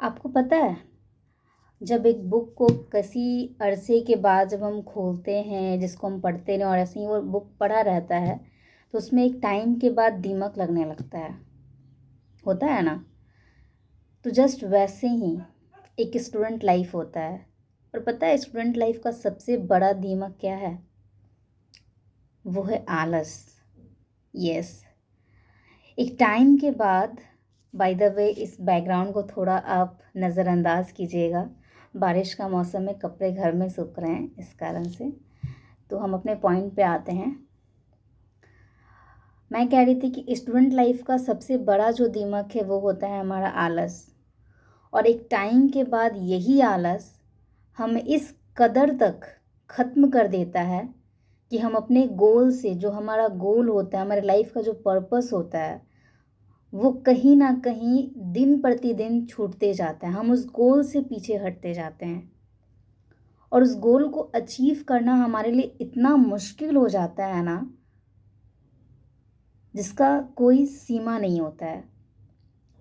आपको पता है, जब एक बुक को किसी अरसे के बाद जब हम खोलते हैं, जिसको हम पढ़ते हैं और ऐसे ही वो बुक पढ़ा रहता है, तो उसमें एक टाइम के बाद दीमक लगने लगता है, होता है ना। तो जस्ट वैसे ही एक स्टूडेंट लाइफ होता है। और पता है स्टूडेंट लाइफ का सबसे बड़ा दीमक क्या है? वो है आलस। यस। एक टाइम के बाद, बाय द वे इस बैकग्राउंड को थोड़ा आप नज़रअंदाज कीजिएगा। बारिश का मौसम है, कपड़े घर में सूख रहे हैं इस कारण से। तो हम अपने पॉइंट पे आते हैं। मैं कह रही थी कि स्टूडेंट लाइफ का सबसे बड़ा जो दीमक है वो होता है हमारा आलस। और एक टाइम के बाद यही आलस हमें इस कदर तक ख़त्म कर देता है कि हम अपने गोल से, जो हमारा गोल होता है, हमारे लाइफ का जो पर्पस होता है, वो कहीं ना कहीं दिन प्रतिदिन छूटते जाता है। हम उस गोल से पीछे हटते जाते हैं और उस गोल को अचीव करना हमारे लिए इतना मुश्किल हो जाता है ना, जिसका कोई सीमा नहीं होता है।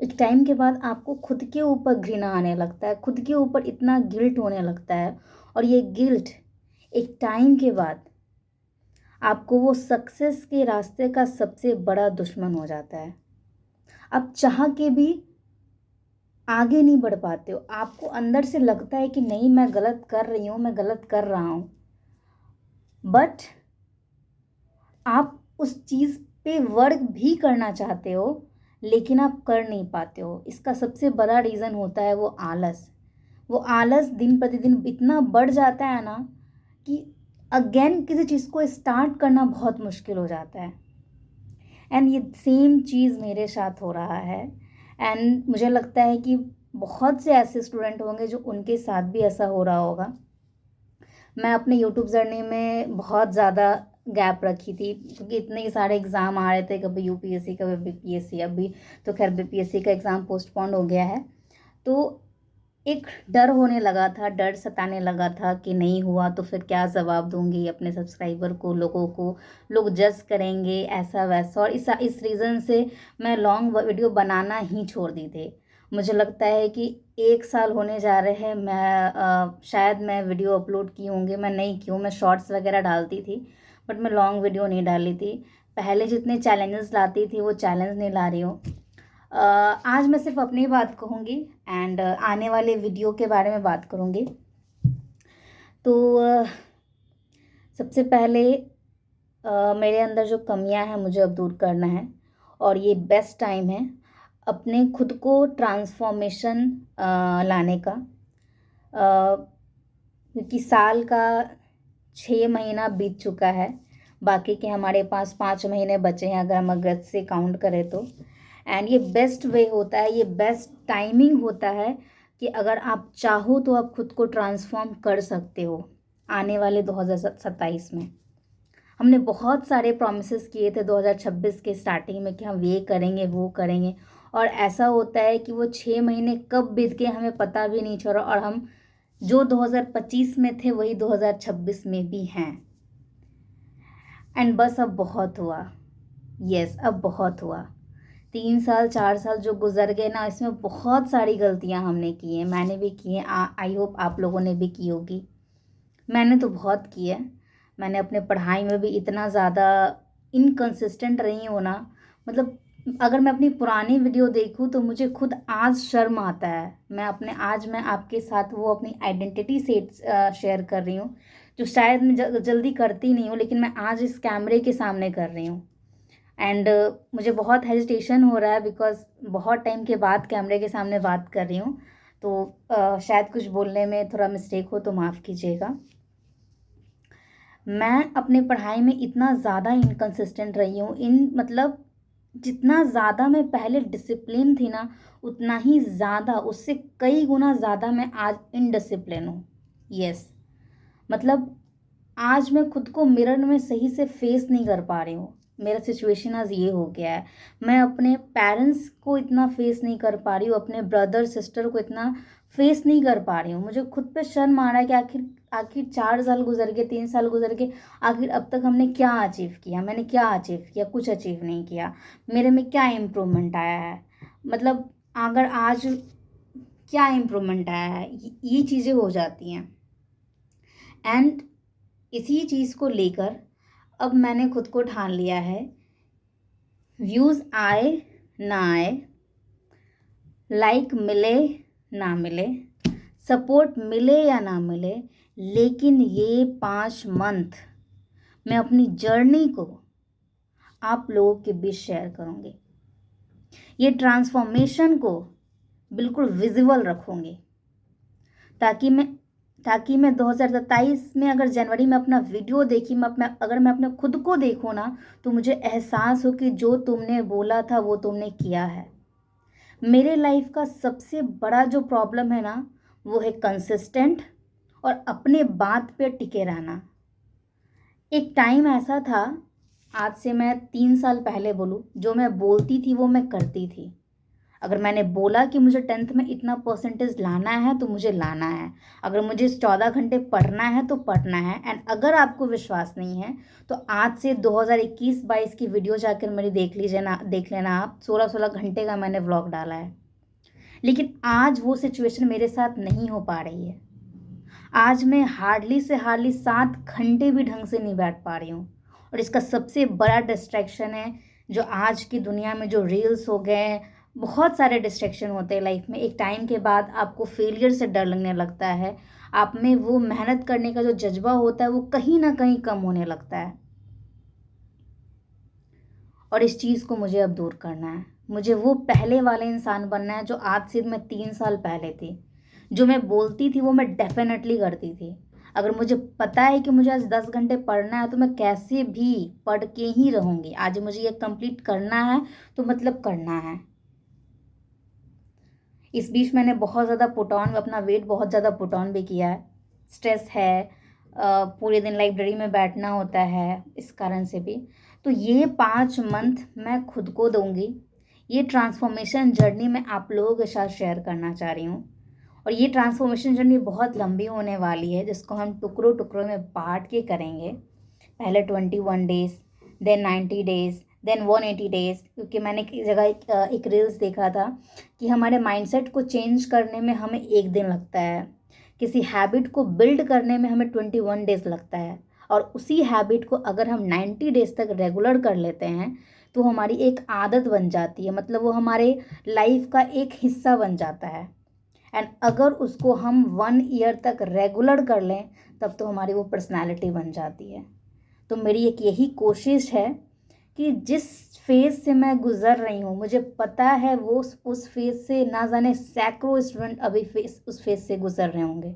एक टाइम के बाद आपको खुद के ऊपर घृणा आने लगता है, खुद के ऊपर इतना गिल्ट होने लगता है। और ये गिल्ट एक टाइम के बाद आपको वो सक्सेस के रास्ते का सबसे बड़ा दुश्मन हो जाता है। आप चाह के भी आगे नहीं बढ़ पाते हो। आपको अंदर से लगता है कि नहीं, मैं गलत कर रही हूँ, मैं गलत कर रहा हूँ, बट आप उस चीज़ पे वर्क भी करना चाहते हो, लेकिन आप कर नहीं पाते हो। इसका सबसे बड़ा रीज़न होता है वो आलस। वो आलस दिन प्रतिदिन इतना बढ़ जाता है ना कि अगेन किसी चीज़ को स्टार्ट करना बहुत मुश्किल हो जाता है। एंड ये सेम चीज़ मेरे साथ हो रहा है। एंड मुझे लगता है कि बहुत से ऐसे स्टूडेंट होंगे जो उनके साथ भी ऐसा हो रहा होगा। मैं अपने यूट्यूब जर्नी में बहुत ज़्यादा गैप रखी थी, क्योंकि इतने सारे एग्ज़ाम आ रहे थे, कभी यूपीएससी कभी बीपीएससी। अभी तो खैर बीपीएससी का एग्ज़ाम पोस्टपोन हो गया है। तो एक डर होने लगा था, डर सताने लगा था कि नहीं हुआ तो फिर क्या जवाब दूंगी अपने सब्सक्राइबर को, लोगों को, लोग जज करेंगे, ऐसा वैसा। और इस रीज़न से मैं लॉन्ग वीडियो बनाना ही छोड़ दी थी। मुझे लगता है कि 1 साल होने जा रहे हैं, शायद मैं वीडियो अपलोड की होंगी, मैं नहीं की हूँ। मैं शॉर्ट्स वगैरह डालती थी, बट मैं लॉन्ग वीडियो नहीं डाली थी। पहले जितने चैलेंजेस लाती थी वो चैलेंज नहीं ला रही हूँ। आज मैं सिर्फ अपनी बात कहूँगी एंड आने वाले वीडियो के बारे में बात करूँगी। तो सबसे पहले मेरे अंदर जो कमियां हैं मुझे अब दूर करना है। और ये बेस्ट टाइम है अपने खुद को ट्रांसफॉर्मेशन लाने का। क्योंकि साल का 6 महीना बीत चुका है, बाकी के हमारे पास 5 महीने बचे हैं अगर हम अगस्त से काउंट करें तो। एंड ये बेस्ट वे होता है, ये बेस्ट टाइमिंग होता है कि अगर आप चाहो तो आप खुद को ट्रांसफॉर्म कर सकते हो। आने वाले 2027 में हमने बहुत सारे प्रॉमिसेस किए थे 2026 के स्टार्टिंग में कि हम ये करेंगे वो करेंगे, और ऐसा होता है कि वो 6 महीने कब बीत गए हमें पता भी नहीं चला, और हम जो 2025 में थे वही 2026 में भी हैं। एंड बस अब बहुत हुआ। यस, अब बहुत हुआ। 3 साल 4 साल जो गुजर गए ना, इसमें बहुत सारी गलतियां हमने की हैं, मैंने भी की हैं। आई होप आप लोगों ने भी की होगी। मैंने तो बहुत की है। मैंने अपने पढ़ाई में भी इतना ज़्यादा इनकंसिस्टेंट रही हूँ ना, मतलब अगर मैं अपनी पुरानी वीडियो देखूँ तो मुझे खुद आज शर्म आता है। मैं आपके साथ वो अपनी आइडेंटिटी से शेयर कर रही हूँ, जो शायद मैं जल्दी करती नहीं हूँ, लेकिन मैं आज इस कैमरे के सामने कर रही हूँ। एंड मुझे बहुत हेजिटेशन हो रहा है, बिकॉज बहुत टाइम के बाद कैमरे के सामने बात कर रही हूँ। तो शायद कुछ बोलने में थोड़ा मिस्टेक हो तो माफ़ कीजिएगा। मैं अपने पढ़ाई में इतना ज़्यादा इनकंसिस्टेंट रही हूँ, मतलब जितना ज़्यादा मैं पहले डिसिप्लिन थी ना, उतना ही ज़्यादा, उससे कई गुना ज़्यादा मैं आज इनडिसिप्लिन हूँ। यस, मतलब आज मैं खुद को मिरर में सही से फेस नहीं कर पा रही हूँ। मेरा सिचुएशन आज ये हो गया है, मैं अपने पेरेंट्स को इतना फेस नहीं कर पा रही हूँ, अपने ब्रदर सिस्टर को इतना फेस नहीं कर पा रही हूँ। मुझे खुद पे शर्म आ रहा है कि आखिर आखिर 4 साल गुजर गए, 3 साल गुजर गए, आखिर अब तक हमने क्या अचीव किया, मैंने क्या अचीव किया? कुछ अचीव नहीं किया। मेरे में क्या इम्प्रूवमेंट आया है? मतलब अगर आज क्या इम्प्रूवमेंट आया है, ये चीज़ें हो जाती हैं। एंड इसी चीज़ को लेकर अब मैंने खुद को ठान लिया है, व्यूज़ आए ना आए, लाइक मिले ना मिले, सपोर्ट मिले या ना मिले, लेकिन ये 5 मंथ मैं अपनी जर्नी को आप लोगों के बीच शेयर करूँगी। ये ट्रांसफॉर्मेशन को बिल्कुल विजिबल रखूँगी, ताकि मैं 2027 में अगर जनवरी में अपना वीडियो देखी, अगर मैं अपने खुद को देखूँ ना, तो मुझे एहसास हो कि जो तुमने बोला था वो तुमने किया है। मेरे लाइफ का सबसे बड़ा जो प्रॉब्लम है ना, वो है कंसिस्टेंट और अपने बात पे टिके रहना। एक टाइम ऐसा था, आज से मैं 3 साल पहले बोलूँ, जो मैं बोलती थी वो मैं करती थी। अगर मैंने बोला कि मुझे 10th में इतना परसेंटेज लाना है तो मुझे लाना है, अगर मुझे 14 घंटे पढ़ना है तो पढ़ना है। एंड अगर आपको विश्वास नहीं है तो आज से 2021-22 की वीडियो जाकर मेरी देख लेना आप, 16-16 घंटे का मैंने व्लॉग डाला है। लेकिन आज वो सिचुएशन मेरे साथ नहीं हो पा रही है। आज मैं हार्डली 7 घंटे भी ढंग से नहीं बैठ पा रही हूँ। और इसका सबसे बड़ा डिस्ट्रैक्शन है जो आज की दुनिया में जो रील्स हो गए हैं, बहुत सारे डिस्ट्रैक्शन होते हैं लाइफ में। एक टाइम के बाद आपको फेलियर से डर लगने लगता है, आप में वो मेहनत करने का जो जज्बा होता है वो कहीं ना कहीं कम होने लगता है। और इस चीज़ को मुझे अब दूर करना है। मुझे वो पहले वाले इंसान बनना है जो आज से मैं 3 साल पहले थी। जो मैं बोलती थी वो मैं डेफिनेटली करती थी। अगर मुझे पता है कि मुझे आज 10 घंटे पढ़ना है तो मैं कैसे भी पढ़ के ही रहूँगी। आज मुझे ये कंप्लीट करना है तो मतलब करना है। इस बीच मैंने बहुत ज़्यादा पुट ऑन, अपना वेट बहुत ज़्यादा पुट ऑन भी किया है। स्ट्रेस है, पूरे दिन लाइब्रेरी में बैठना होता है, इस कारण से भी। तो ये 5 मंथ मैं खुद को दूंगी। ये ट्रांसफॉर्मेशन जर्नी मैं आप लोगों के साथ शेयर करना चाह रही हूँ। और ये ट्रांसफॉर्मेशन जर्नी बहुत लंबी होने वाली है, जिसको हम टुकड़ों टुकड़ों में बांट के करेंगे। पहले 21 days, then 90 days, then 180 days. क्योंकि मैंने एक जगह एक रील्स देखा था कि हमारे माइंडसेट को चेंज करने में हमें 1 दिन लगता है, किसी हैबिट को बिल्ड करने में हमें 21 डेज़ लगता है, और उसी हैबिट को अगर हम 90 डेज़ तक रेगुलर कर लेते हैं तो हमारी एक आदत बन जाती है, मतलब वो हमारे लाइफ का एक हिस्सा बन जाता है। एंड अगर उसको हम 1 ईयर तक रेगुलर कर लें तब तो हमारी वो पर्सनैलिटी बन जाती है। तो मेरी एक यही कोशिश है कि जिस फेज़ से मैं गुज़र रही हूँ, मुझे पता है वो उस फेज़ से ना जाने सैकड़ों स्टूडेंट अभी उस फेज़ से गुज़र रहे होंगे।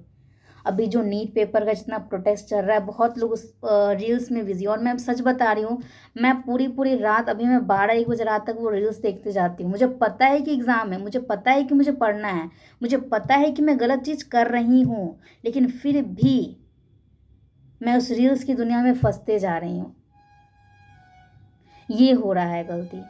अभी जो नीट पेपर का जितना प्रोटेस्ट चल रहा है, बहुत लोग उस रील्स में बिजी। और मैं सच बता रही हूँ, मैं पूरी रात, अभी मैं 12-1 बजे रात तक वो रील्स देखते जाती हूँ। मुझे पता है कि एग्ज़ाम है, मुझे पता है कि मुझे पढ़ना है, मुझे पता है कि मैं गलत चीज़ कर रही हूँ, लेकिन फिर भी मैं उस रील्स की दुनिया में फंसते जा रही हूँ। ये हो रहा है गलती।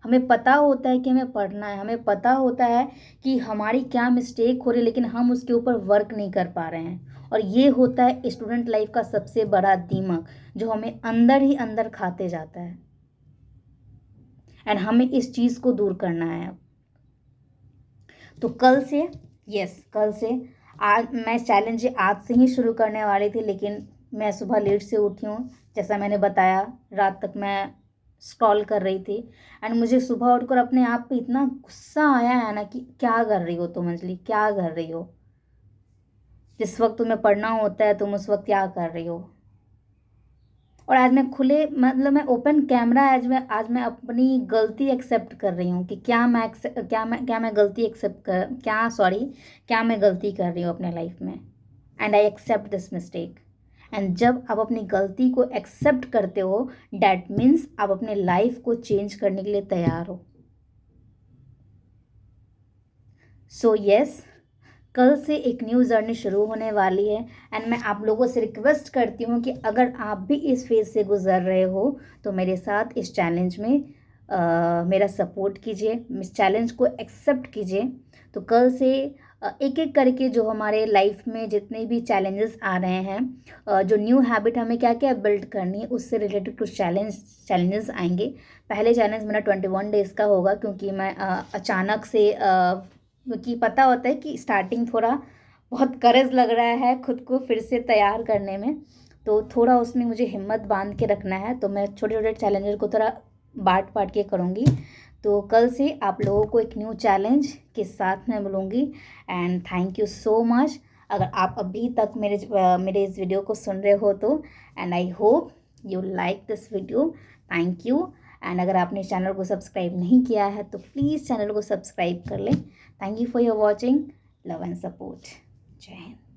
हमें पता होता है कि हमें पढ़ना है, हमें पता होता है कि हमारी क्या मिस्टेक हो रही है, लेकिन हम उसके ऊपर वर्क नहीं कर पा रहे हैं। और ये होता है स्टूडेंट लाइफ का सबसे बड़ा दीमक, जो हमें अंदर ही अंदर खाते जाता है। एंड हमें इस चीज़ को दूर करना है अब। तो कल से आज मैं चैलेंज आज से ही शुरू करने वाली थी, लेकिन मैं सुबह लेट से उठी हूँ। जैसा मैंने बताया, रात तक मैं स्क्रॉल कर रही थी। एंड मुझे सुबह उठकर अपने आप पे इतना गुस्सा आया है ना कि क्या कर रही हो तुम अंजलि, क्या कर रही हो? जिस वक्त तुम्हें पढ़ना होता है तुम उस वक्त क्या कर रही हो? और आज मैं मतलब मैं ओपन कैमरा, आज मैं अपनी गलती एक्सेप्ट कर रही हूँ कि क्या मैं गलती क्या मैं गलती कर रही हूँ अपने लाइफ में। And I accept this mistake. And जब आप अपनी गलती को एक्सेप्ट करते हो, डैट मीन्स आप अपने लाइफ को चेंज करने के लिए तैयार हो। सो यस, कल से एक न्यू जर्नी शुरू होने वाली है। एंड मैं आप लोगों से रिक्वेस्ट करती हूँ कि अगर आप भी इस फेज़ से गुज़र रहे हो तो मेरे साथ इस चैलेंज में मेरा सपोर्ट कीजिए, इस चैलेंज को एक्सेप्ट कीजिए। तो कल से एक एक करके जो हमारे लाइफ में जितने भी चैलेंजेस आ रहे हैं, जो न्यू हैबिट हमें क्या क्या बिल्ड करनी है, उससे रिलेटेड कुछ चैलेंजेस आएंगे। पहले चैलेंज मेरा 21 डेज़ का होगा, क्योंकि मैं अचानक से क्योंकि पता होता है कि स्टार्टिंग थोड़ा बहुत करेज लग रहा है खुद को फिर से तैयार करने में, तो थोड़ा उसमें मुझे हिम्मत बांध के रखना है। तो मैं छोटे छोटे चैलेंजर को थोड़ा बांट बांट के करूँगी। तो कल से आप लोगों को एक न्यू चैलेंज के साथ मैं मिलूँगी। And thank you so much. अगर आप अभी तक मेरे इस वीडियो को सुन रहे हो तो, and I hope you like this video. Thank you. And अगर आपने चैनल को सब्सक्राइब नहीं किया है तो प्लीज़ चैनल को सब्सक्राइब कर लें। Thank you for your watching. Love and support. जय हिंद।